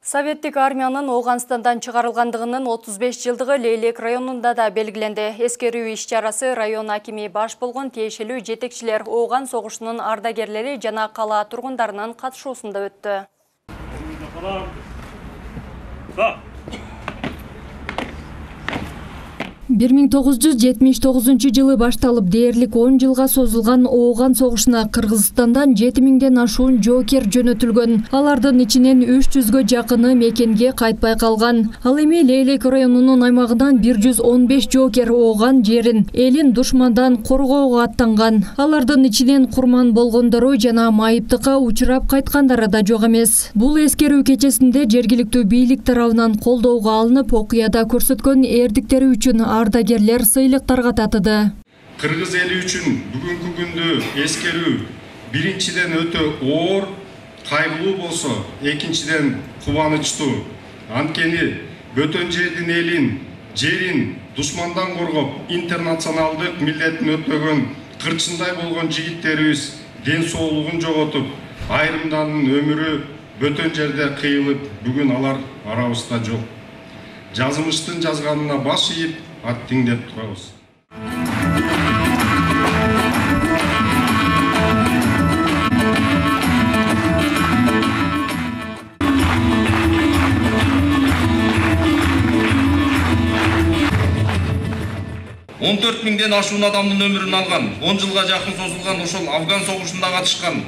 Советтик армиянын Оғанстандан чыгарылгандыгынын 35 жылдыгы Лейлек районунда да белгиленди. Эскерүү иш-чарасы район акими баш болгон тиешелүү жетекчилер, Оğan согушунун ардагерлери жана кала тургундарынын катышуусунда өттү. 1979 жылы башталып дээрлик 10 жылга созулган Оğan согушуна Кыргызстандан 7000ден ашуун жоокер жөнөтүлгөн. Алардын ичинен 300гө жакыны мекенге кайтпай калган. Ал эми Лейлек районунун аймагынан 115 жоокер Оğan жерин, элин душмандан коргоого аттанган. Алардын ичинен курман болгондору жана майыптыкка учурап кайткандары да жок эмес. Бул эскерүү кечесинде жергиликтүү бийлик тарабынан колдоого алынып, окуяда көрсөткөн эрдиктери үчүн ардагерлер сыйлыктарга татыды. Кыргыз эли үчүн бүгүнкү күндү эскерүү биринчиден өтө оор, кайгылуу болсо, экинчиден кубанычтуу. Анткени бөтөн жердин жерин душмандан коргоп, интернационалдык милдетин өтөгөн кырчындай болгон жигиттерибиз ден соолугун жоготуп, айрымдардын өмүрү бөтөн жерде кыйылып, бүгүн алар арабызда жок. Жазымыштын жазганына баш ийип, аттың деп турабыз. Он 4.000ден ашуун адамдын өмүрүн алган, 10 жылга жакын созулган ошол Афган согушунда катышкан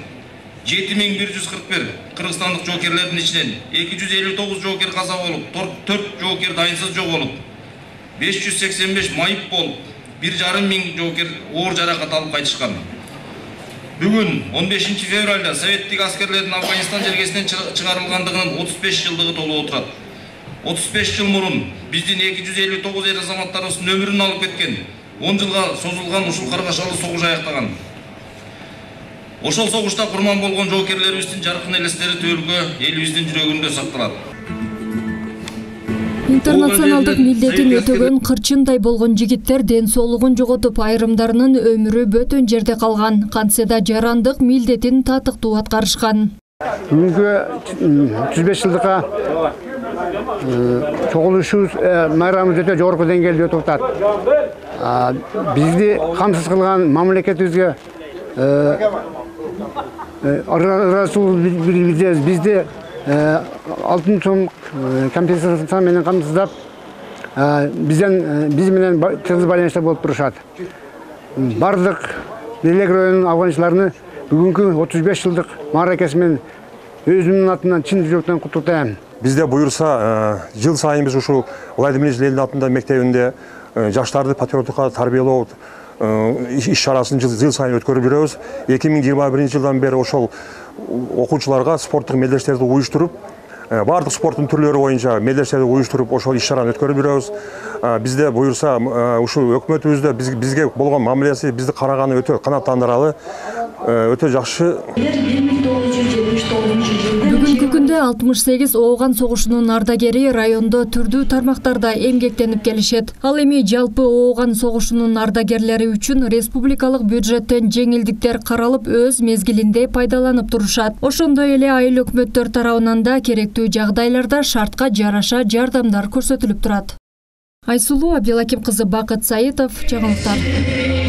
7141 кыргызстандык жоокерлердин ичинен 259 жоокер каза болуп, 4 жоокер дайынсыз жоголуп, 585 майып болуп, 1,5 жоокер оор жаракат алып кайтышкан. Бүгүн 15 февралда советтик аскерлердин Афганистан жергесинен чыгарылгандыгынын 35 жылдыгы толуп отурат. 35 жыл мурун биздин 259 эр азаматтарыбыздын өмүрүн алып кеткен, 10 жылга созулган ушул каргашалуу согуш аяктаган. Ошол согушта курман болгон жоокерлерибиздин жаркын элестери төлгө элибиздин жүрөгүндө сакталат. Интернационалдык милдетин өтөгөн кырчындай болгон жигиттер ден соолугун жоготуп, айрымдарынын өмүрү бөтөн жерде калган. Кантсе да жарандык милдетин татыктуу аткарышкан. Бүгүнкү 35 жылдыкка чогулушубуз майрамыбыз өтө жогорку деңгээлде өтүп атат. Бизди камсыз кылган мамлекетибизге бизди алтын сом компенсация менен камсыздап, биз менен тыгыз байланышта болуп турушат. Бардык Лейлек районунун афганчыларыны бүгүнкү 35 жылдык мааракеси менен өзүмдүн атынан чын жүрөктөн куттуктайм. Бизде буюрса, жыл сайын биз ушул Владимир Ленин атында мектебинде жаштарды патриоттукка тарбиялоо иш-чарасын жыл сайын өткөрүп жүрөбүз. 2021 жылдан бери ошол окуучуларга спорттук мелдештерди уюштуруп, бардык спорттун түрлөрү боюнча мелдештерди уюштуруп, ошол иш-чараны өткөрүп жүрөбүз. Бизде буюрса, ушул өкмөтүбүздө бизге болгон мамилеси, бизди караганы өтө канааттандыралы, өтө жакшы. Бүгүнкү күндө 68 Оğan согушунун ардагери райондо түрдүү тармактарда эмгектенип келишет. Ал эми жалпы Оğan согушунун ардагерлери үчүн республикалык бюджеттен жеңилдиктер каралып, өз мезгилинде пайдаланып турушат. Ошондой эле айыл өкмөттөр тарабынан да керектүү жагдайларда шартка жараша жардамдар көрсөтүлүп турат. Айсулуу Абдилаким кызы, Бакыт Саитов, жаңылыктар.